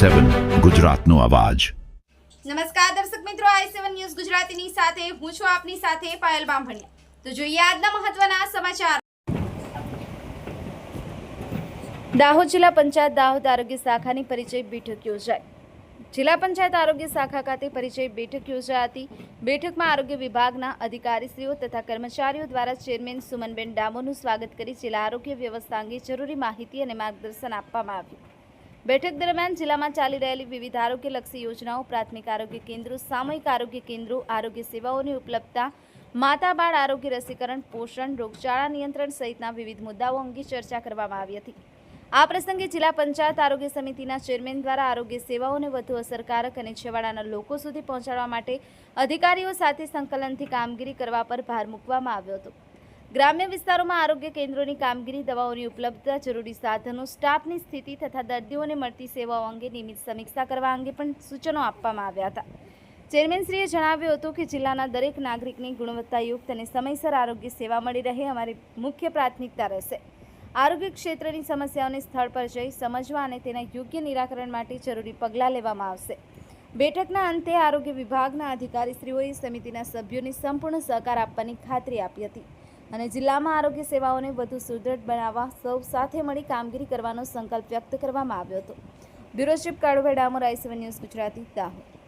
i7 ગુજરાતનો અવાજ। નમસ્કાર દર્શક મિત્રો, i7 ન્યૂઝ ગુજરાતીની સાથે હું છું આપની સાથે પાયલ બામભણિયા। તો જોઈએ આજના મહત્વના સમાચાર। દાહોદ જિલ્લા પંચાયત દાહોદ આરોગ્ય શાખાની પરિચય બેઠક યોજાઈ। જિલ્લા પંચાયત આરોગ્ય શાખા ખાતે પરિચય બેઠક યોજાઈ હતી। બેઠકમાં આરોગ્ય વિભાગના અધિકારીશ્રીઓ તથા કર્મચારીઓ દ્વારા ચેરમેન સુમનબેન ડામોરનું સ્વાગત કરી જિલ્લા આરોગ્ય વ્યવસ્થા અંગે જરૂરી માહિતી અને માર્ગદર્શન આપવામાં આવ્યું। બેઠક દરમિયાન જિલ્લામાં ચાલી રહેલી વિવિધ આરોગ્યલક્ષી યોજનાઓ, પ્રાથમિક આરોગ્ય કેન્દ્રો, સામૂહિક આરોગ્ય કેન્દ્રો, આરોગ્ય સેવાઓની ઉપલબ્ધતા, માતા બાળ આરોગ્ય રસીકરણ, પોષણ, રોગચાળા નિયંત્રણ સહિતના વિવિધ મુદ્દાઓ અંગે ચર્ચા કરવામાં આવી હતી। આ પ્રસંગે જિલ્લા પંચાયત આરોગ્ય સમિતિના ચેરમેન દ્વારા આરોગ્ય સેવાઓને વધુ અસરકારક અને છેવાડાના લોકો સુધી પહોંચાડવા માટે અધિકારીઓ સાથે સંકલનથી કામગીરી કરવા પર ભાર મૂકવામાં આવ્યો હતો। ગ્રામ્ય વિસ્તારોમાં આરોગ્ય કેન્દ્રોની કામગીરી, દવાઓની ઉપલબ્ધતા, જરૂરી સાધનો, સ્ટાફની સ્થિતિ તથા દર્દીઓને મળતી સેવાઓ અંગે નિયમિત સમીક્ષા કરવા અંગે પણ સૂચનો આપવામાં આવ્યા હતા। ચેરમેનશ્રીએ જણાવ્યું હતું કે જિલ્લાના દરેક નાગરિકની ગુણવત્તાયુક્ત અને સમયસર આરોગ્ય સેવા મળી રહે અમારી મુખ્ય પ્રાથમિકતા રહેશે। આરોગ્ય ક્ષેત્રની સમસ્યાઓને સ્થળ પર જઈ સમજવા અને તેના યોગ્ય નિરાકરણ માટે જરૂરી પગલાં લેવામાં આવશે। બેઠકના અંતે આરોગ્ય વિભાગના અધિકારીશ્રીઓએ સમિતિના સભ્યોને સંપૂર્ણ સહકાર આપવાની ખાતરી આપી હતી અને જિલ્લામાં આરોગ્ય સેવાઓને વધુ સુદૃઢ બનાવવા સૌ સાથે મળી કામગીરી કરવાનો સંકલ્પ વ્યક્ત કરવામાં આવ્યો હતો। Bureau chief Kalubhai Damor, i7 news Gujarati, Dahod.